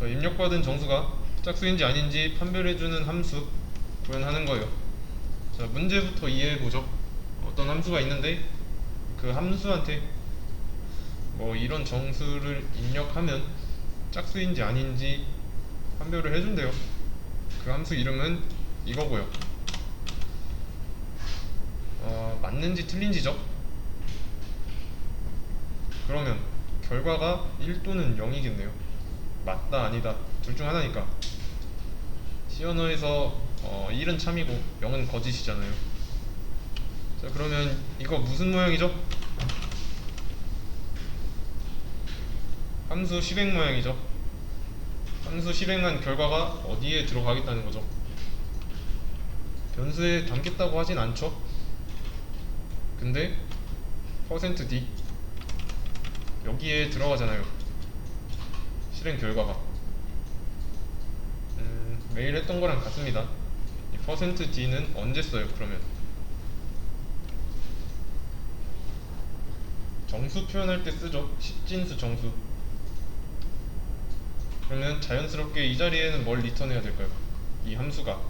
자, 입력받은 정수가 짝수인지 아닌지 판별해주는 함수 구현하는 거예요. 자, 문제부터 이해해보죠. 어떤 함수가 있는데 그 함수한테 뭐 이런 정수를 입력하면 짝수인지 아닌지 판별을 해준대요. 그 함수 이름은 이거고요. 맞는지 틀린지죠. 그러면 결과가 1 또는 0이겠네요. 맞다 아니다 둘 중 하나니까. C 언어에서 1은 참이고 0은 거짓이잖아요. 자, 그러면 이거 무슨 모양이죠? 함수 실행 모양이죠. 함수 실행한 결과가 어디에 들어가겠다는 거죠. 변수에 담겠다고 하진 않죠. 근데 %d 여기에 들어가잖아요. 실행 결과가 매일 했던 거랑 같습니다. 이 %d는 언제 써요? 그러면 정수 표현할 때 쓰죠. 십진수 정수. 그러면 자연스럽게 이 자리에는 뭘 리턴해야 될까요? 이 함수가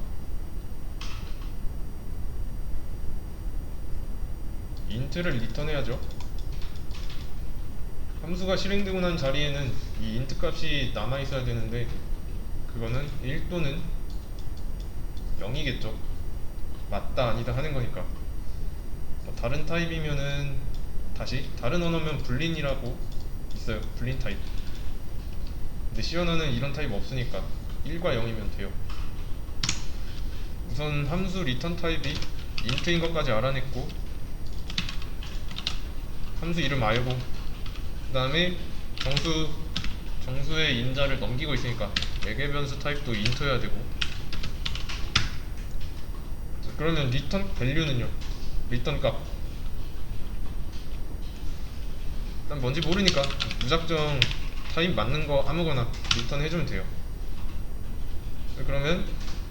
인트를 리턴해야죠. 함수가 실행되고 난 자리에는 이 int 값이 남아있어야 되는데 그거는 1 또는 0이겠죠. 맞다 아니다 하는 거니까. 다른 타입이면은 다시 다른 언어면 불린이라고 있어요. 불린 타입. 근데 C 언어는 이런 타입 없으니까 1과 0이면 돼요. 우선 함수 리턴 타입이 int인 것까지 알아냈고 함수 이름 알고 그 다음에 정수의 인자를 넘기고 있으니까 매개변수 타입도 int여야 되고. 자, 그러면 리턴 밸류는요? 리턴 값 일단 뭔지 모르니까 무작정 타입 맞는 거 아무거나 리턴 해주면 돼요. 자, 그러면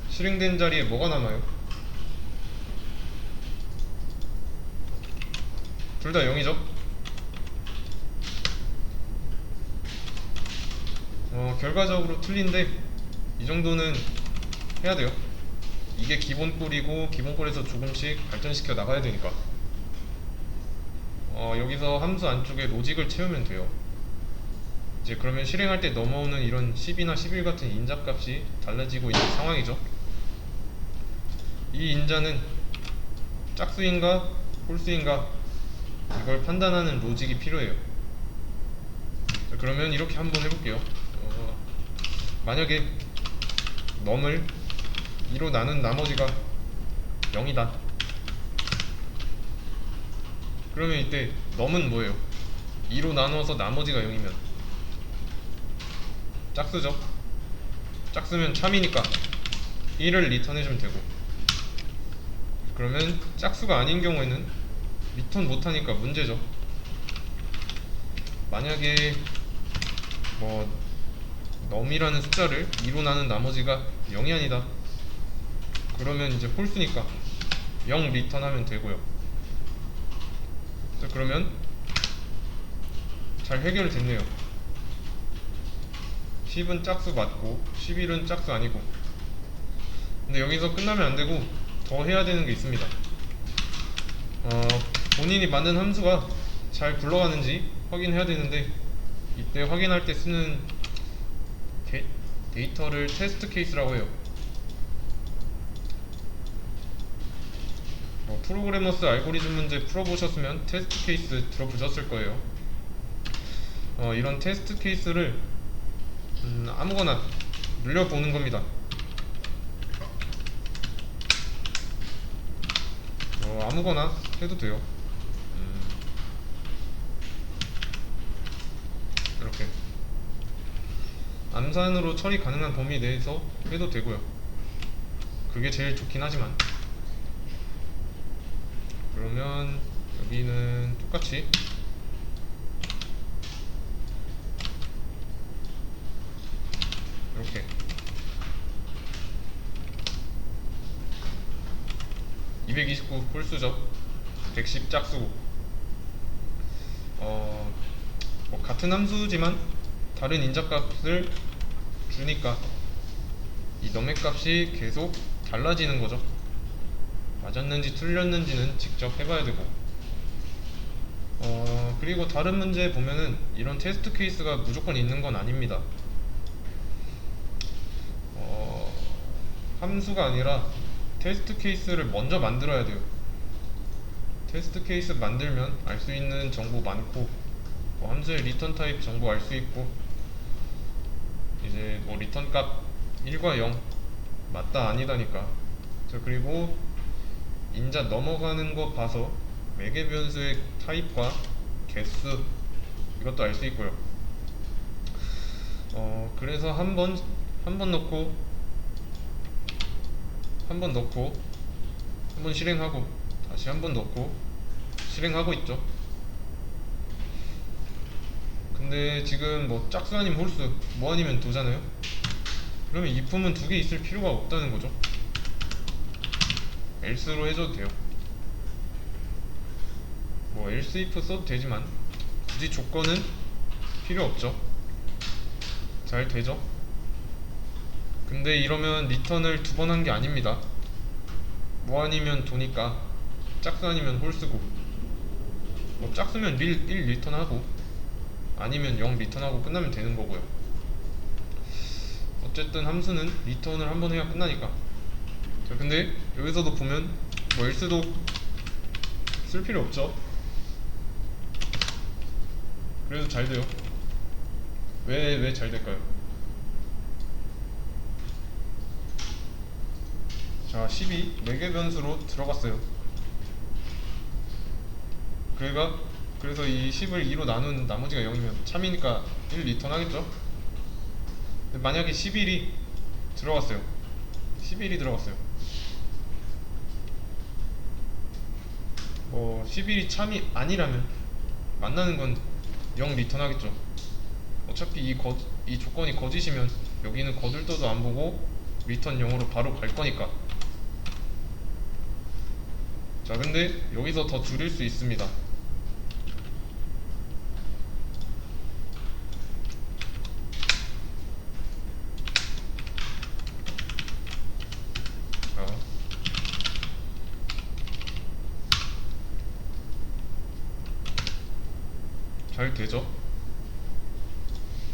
실행된 자리에 뭐가 남아요? 둘 다 0이죠? 결과적으로 틀린데 이 정도는 해야 돼요. 이게 기본꼴이고 기본꼴에서 조금씩 발전시켜 나가야 되니까. 여기서 함수 안쪽에 로직을 채우면 돼요. 이제 그러면 실행할 때 넘어오는 이런 10이나 11 같은 인자값이 달라지고 있는 상황이죠. 이 인자는 짝수인가 홀수인가 이걸 판단하는 로직이 필요해요. 자, 그러면 이렇게 한번 해볼게요. 만약에 넘을 2로 나눈 나머지가 0이다. 그러면 이때 넘은 뭐예요? 2로 나눠서 나머지가 0이면 짝수죠. 짝수면 참이니까 1을 리턴해주면 되고. 그러면 짝수가 아닌 경우에는 리턴 못하니까 문제죠. 만약에 뭐 넘이라는 숫자를 2로 나눈 나머지가 0이 아니다. 그러면 이제 홀수니까 0 리턴하면 되고요. 자, 그러면 잘 해결됐네요. 10은 짝수 맞고 11은 짝수 아니고. 근데 여기서 끝나면 안되고 더 해야 되는 게 있습니다. 본인이 만든 함수가 잘 굴러가는지 확인해야 되는데 이때 확인할 때 쓰는 데이터를 테스트 케이스라고 해요. 프로그래머스 알고리즘 문제 풀어보셨으면 테스트 케이스 들어보셨을 거예요. 이런 테스트 케이스를 아무거나 늘려보는 겁니다. 아무거나 해도 돼요. 이렇게 암산으로 처리 가능한 범위 내에서 해도 되고요. 그게 제일 좋긴 하지만. 그러면 여기는 똑같이 이렇게 229 홀수죠. 110 짝수고. 뭐 같은 함수지만 다른 인자값을 주니까 이 너의 값이 계속 달라지는 거죠. 맞았는지 틀렸는지는 직접 해봐야 되고, 그리고 다른 문제 보면은 이런 테스트 케이스가 무조건 있는 건 아닙니다. 어, 함수가 아니라 테스트 케이스를 먼저 만들어야 돼요. 테스트 케이스 만들면 알 수 있는 정보 많고, 뭐 함수의 리턴 타입 정보 알 수 있고, 이제 뭐 리턴 값 1과 0 맞다 아니다니까. 자, 그리고 인자 넘어가는 거 봐서 매개 변수의 타입과 개수 이것도 알 수 있고요. 그래서 한 번 넣고 한 번 넣고 한 번 실행하고 다시 한 번 넣고 실행하고 있죠. 근데 지금 뭐 짝수 아니면 홀수, 뭐 아니면 도잖아요. 그러면 if은 두 개 있을 필요가 없다는 거죠. else로 해줘도 돼요. 뭐 else if 써도 되지만 굳이 조건은 필요 없죠. 잘 되죠. 근데 이러면 리턴을 두 번 한 게 아닙니다. 뭐 아니면 도니까 짝수 아니면 홀수고, 뭐 짝수면 1 리턴하고 아니면 0 리턴하고 끝나면 되는 거고요. 어쨌든 함수는 리턴을 한 번 해야 끝나니까. 자, 근데 여기서도 보면 뭐 else도 쓸 필요 없죠. 그래도 잘 돼요. 왜 잘 될까요? 자, 12 4개 변수로 들어갔어요. 그래서 이 10을 2로 나눈 나머지가 0이면 참이니까 1 리턴 하겠죠? 근데 만약에 11이 들어갔어요. 11이 들어갔어요. 뭐 11이 참이 아니라면 만나는 건 0 리턴 하겠죠. 어차피 이 조건이 거짓이면 여기는 거들떠도 안 보고 리턴 0으로 바로 갈 거니까. 자, 근데 여기서 더 줄일 수 있습니다. 자, 잘 되죠?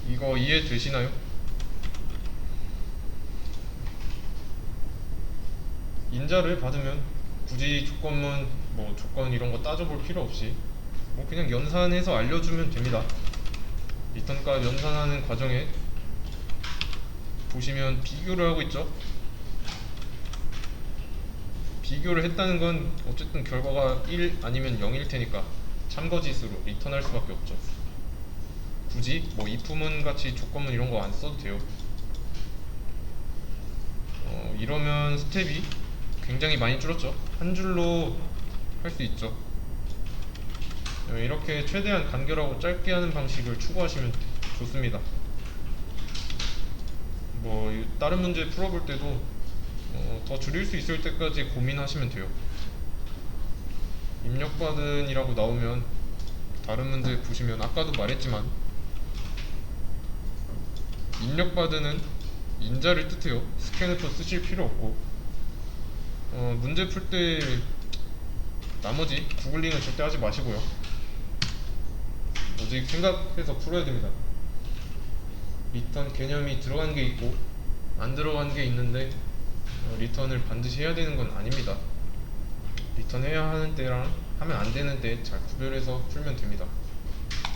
이거 이해되시나요? 인자를 받으면 굳이 조건문 뭐 조건 이런 거 따져볼 필요 없이 뭐 그냥 연산해서 알려주면 됩니다. 리턴값 연산하는 과정에 보시면 비교를 하고 있죠. 비교를 했다는 건 어쨌든 결과가 1 아니면 0일 테니까 참거짓으로 리턴할 수밖에 없죠. 굳이 뭐 if문 같이 조건문 이런 거 안 써도 돼요. 이러면 스텝이 굉장히 많이 줄었죠. 한 줄로 할 수 있죠. 이렇게 최대한 간결하고 짧게 하는 방식을 추구하시면 좋습니다. 뭐 다른 문제 풀어볼 때도 더 줄일 수 있을 때까지 고민하시면 돼요. 입력받은이라고 나오면 다른 문제 보시면 아까도 말했지만 입력받은은 인자를 뜻해요. 스캔프 쓰실 필요 없고, 문제 풀 때 나머지 구글링은 절대 하지 마시고요. 오직 생각해서 풀어야 됩니다. 리턴 개념이 들어간 게 있고 안 들어간 게 있는데 리턴을 반드시 해야 되는 건 아닙니다. 리턴 해야 하는 때랑 하면 안 되는 때 잘 구별해서 풀면 됩니다.